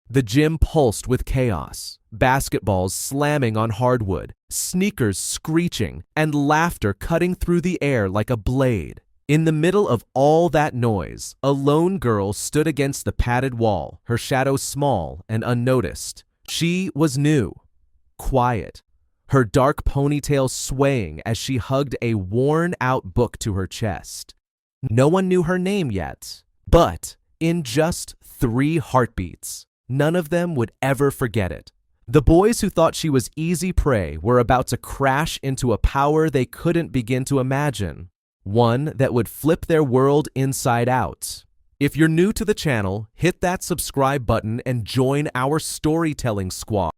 The gym pulsed with chaos, basketballs slamming on hardwood, sneakers screeching, and laughter cutting through the air like a blade. In the middle of all that noise, a lone girl stood against the padded wall, her shadow small and unnoticed. She was new, quiet, her dark ponytail swaying as she hugged a worn-out book to her chest. No one knew her name yet, but in just 3 heartbeats, none of them would ever forget it. The boys who thought she was easy prey were about to crash into a power they couldn't begin to imagine, one that would flip their world inside out. If you're new to the channel, hit that subscribe button and join our storytelling squad,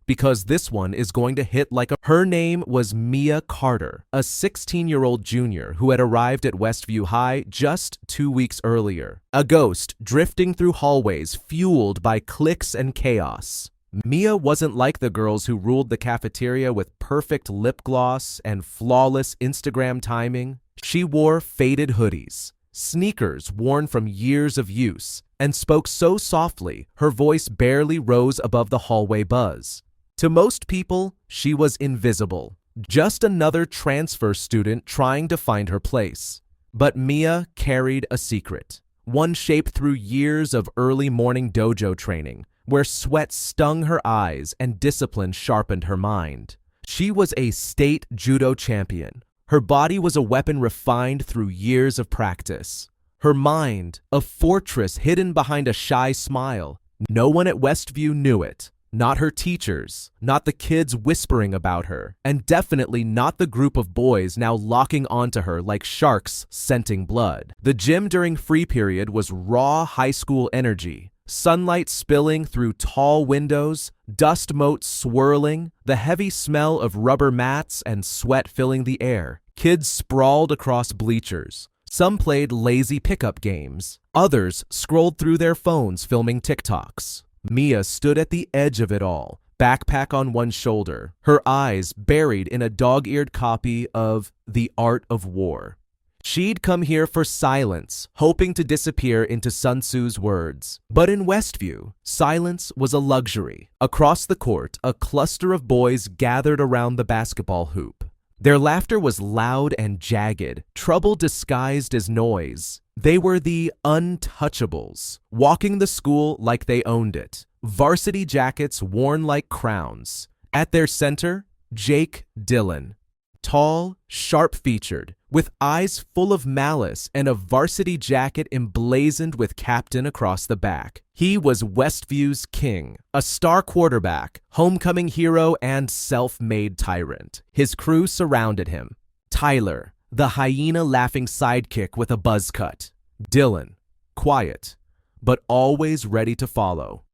because this one is going to hit like a... Her name was Mia Carter, a 16-year-old junior who had arrived at Westview High just 2 weeks earlier. A ghost drifting through hallways fueled by cliques and chaos. Mia wasn't like the girls who ruled the cafeteria with perfect lip gloss and flawless Instagram timing. She wore faded hoodies, sneakers worn from years of use, and spoke so softly her voice barely rose above the hallway buzz. To most people, she was invisible, just another transfer student trying to find her place. But Mia carried a secret, one shaped through years of early morning dojo training, where sweat stung her eyes and discipline sharpened her mind. She was a state judo champion. Her body was a weapon refined through years of practice. Her mind, a fortress hidden behind a shy smile. No one at Westview knew it. Not her teachers, not the kids whispering about her, and definitely not the group of boys now locking onto her like sharks scenting blood. The gym during free period was raw high school energy. Sunlight spilling through tall windows, dust motes swirling, the heavy smell of rubber mats and sweat filling the air. Kids sprawled across bleachers. Some played lazy pickup games. Others scrolled through their phones filming TikToks. Mia stood at the edge of it all, backpack on one shoulder, her eyes buried in a dog-eared copy of The Art of War. She'd come here for silence, hoping to disappear into Sun Tzu's words. But in Westview, silence was a luxury. Across the court, a cluster of boys gathered around the basketball hoop. Their laughter was loud and jagged, trouble disguised as noise. They were the untouchables, walking the school like they owned it, varsity jackets worn like crowns. At their center, Jake Dillon. Tall, sharp-featured, with eyes full of malice and a varsity jacket emblazoned with captain across the back. He was Westview's king, a star quarterback, homecoming hero, and self-made tyrant. His crew surrounded him. Tyler, the hyena-laughing sidekick with a buzz cut. Dylan, quiet, but always ready to follow.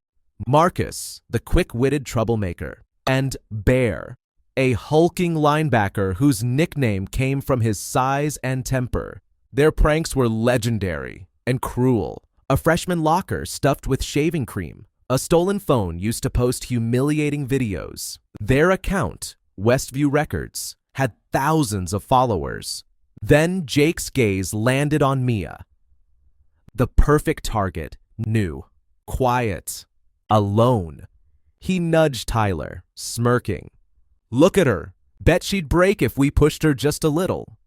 Marcus, the quick-witted troublemaker. And Bear, a hulking linebacker whose nickname came from his size and temper. Their pranks were legendary and cruel. A freshman locker stuffed with shaving cream. A stolen phone used to post humiliating videos. Their account, Westview Records, had thousands of followers. Then Jake's gaze landed on Mia. The perfect target, new, quiet, alone. He nudged Tyler, smirking. Look at her. Bet she'd break if we pushed her just a little.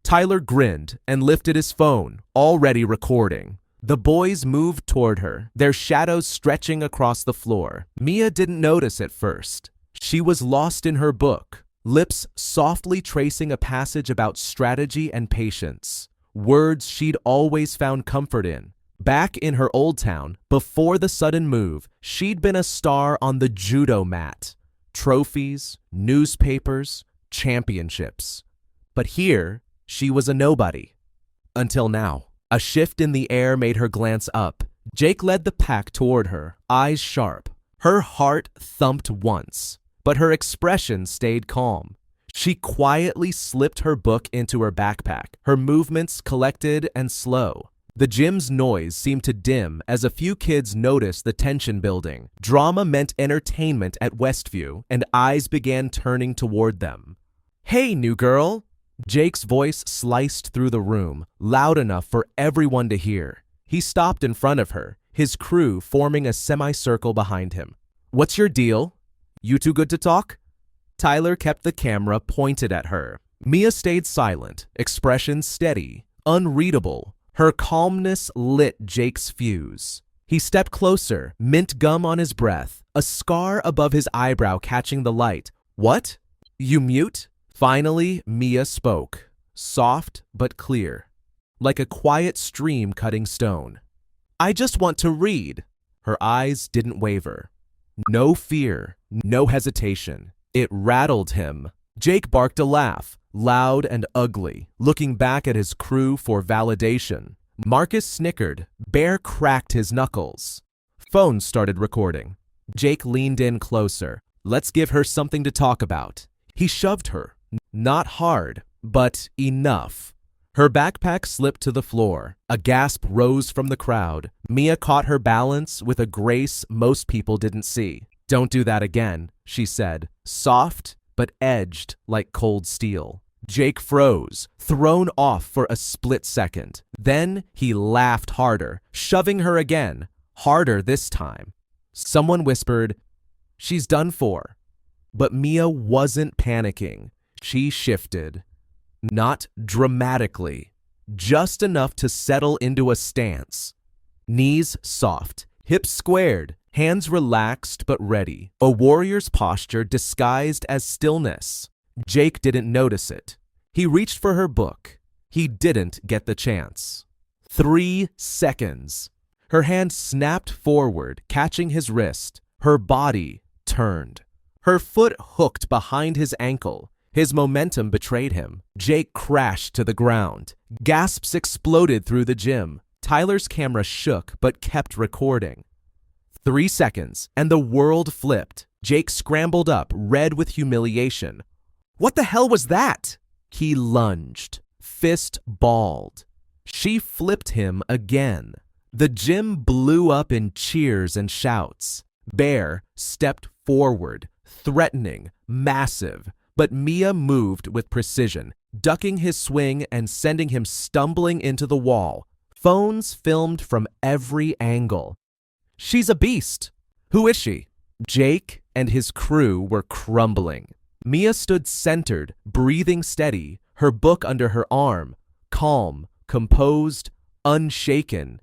Tyler grinned and lifted his phone, already recording. The boys moved toward her, their shadows stretching across the floor. Mia didn't notice at first. She was lost in her book, lips softly tracing a passage about strategy and patience, words she'd always found comfort in. Back in her old town, before the sudden move, she'd been a star on the judo mat. Trophies, newspapers, championships. But here, she was a nobody. Until now. A shift in the air made her glance up. Jake led the pack toward her, eyes sharp. Her heart thumped once, but her expression stayed calm. She quietly slipped her book into her backpack, her movements collected and slow. The gym's noise seemed to dim as a few kids noticed the tension building. Drama meant entertainment at Westview, and eyes began turning toward them. "Hey, new girl!" Jake's voice sliced through the room, loud enough for everyone to hear. He stopped in front of her, his crew forming a semicircle behind him. "What's your deal? You too good to talk?" Tyler kept the camera pointed at her. Mia stayed silent, expression steady, unreadable. Her calmness lit Jake's fuse. He stepped closer, mint gum on his breath, a scar above his eyebrow catching the light. "What? You mute?" Finally, Mia spoke, soft but clear, like a quiet stream cutting stone. "I just want to read." Her eyes didn't waver. No fear, no hesitation. It rattled him. Jake barked a laugh, loud and ugly, looking back at his crew for validation. Marcus snickered. Bear cracked his knuckles. Phones started recording. Jake leaned in closer. "Let's give her something to talk about." He shoved her. Not hard, but enough. Her backpack slipped to the floor. A gasp rose from the crowd. Mia caught her balance with a grace most people didn't see. "Don't do that again," she said, soft but edged like cold steel. Jake froze, thrown off for a split second. Then he laughed harder, shoving her again, harder this time. Someone whispered, "She's done for." But Mia wasn't panicking. She shifted. Not dramatically, just enough to settle into a stance. Knees soft, hips squared, hands relaxed but ready. A warrior's posture disguised as stillness. Jake didn't notice it. He reached for her book. He didn't get the chance. 3 seconds. Her hand snapped forward, catching his wrist. Her body turned. Her foot hooked behind his ankle. His momentum betrayed him. Jake crashed to the ground. Gasps exploded through the gym. Tyler's camera shook but kept recording. 3 seconds, and the world flipped. Jake scrambled up, red with humiliation. "What the hell was that?" He lunged, fist balled. She flipped him again. The gym blew up in cheers and shouts. Bear stepped forward, threatening, massive, but Mia moved with precision, ducking his swing and sending him stumbling into the wall. Phones filmed from every angle. "She's a beast." "Who is she?" Jake and his crew were crumbling. Mia stood centered, breathing steady, her book under her arm, calm, composed, unshaken.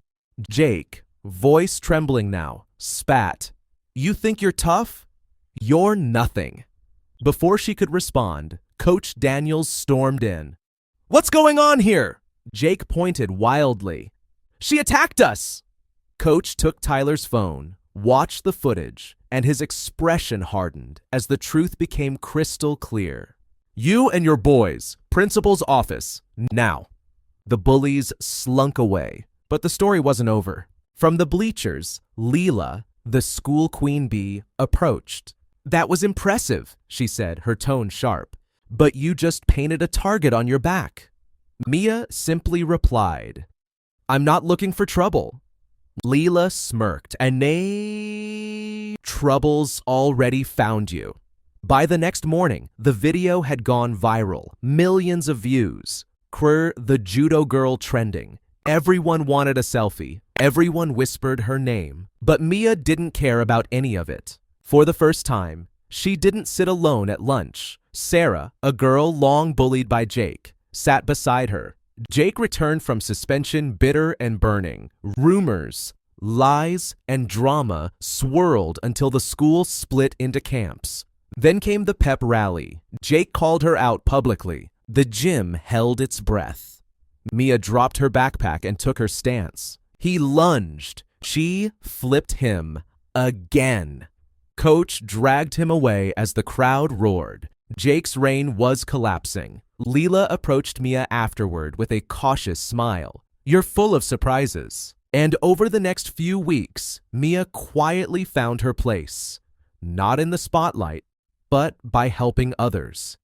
Jake, voice trembling now, spat. "You think you're tough? You're nothing." Before she could respond, Coach Daniels stormed in. "What's going on here?" Jake pointed wildly. "She attacked us!" Coach took Tyler's phone, watched the footage, and his expression hardened as the truth became crystal clear. "You and your boys, principal's office, now." The bullies slunk away, but the story wasn't over. From the bleachers, Leela, the school queen bee, approached. "That was impressive," she said, her tone sharp. "But you just painted a target on your back." Mia simply replied, "I'm not looking for trouble." Leela smirked, "And trouble's already found you." By the next morning, the video had gone viral, millions of views. The Judo girl trending. Everyone wanted a selfie. Everyone whispered her name. But Mia didn't care about any of it. For the first time, she didn't sit alone at lunch. Sarah, a girl long bullied by Jake, sat beside her. Jake returned from suspension bitter and burning. Rumors, lies, and drama swirled until the school split into camps. Then came the pep rally. Jake called her out publicly. The gym held its breath. Mia dropped her backpack and took her stance. He lunged. She flipped him again. Coach dragged him away as the crowd roared. Jake's reign was collapsing. Leela approached Mia afterward with a cautious smile. "You're full of surprises." And over the next few weeks, Mia quietly found her place. Not in the spotlight, but by helping others.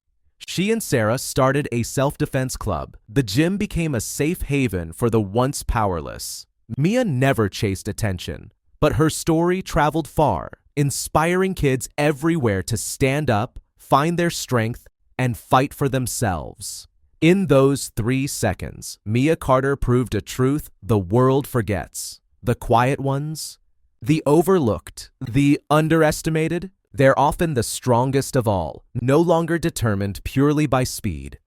She and Sarah started a self-defense club. The gym became a safe haven for the once powerless. Mia never chased attention, but her story traveled far, inspiring kids everywhere to stand up, find their strength, and fight for themselves. In those 3 seconds, Mia Carter proved a truth the world forgets. The quiet ones, the overlooked, the underestimated, they're often the strongest of all, no longer determined purely by speed,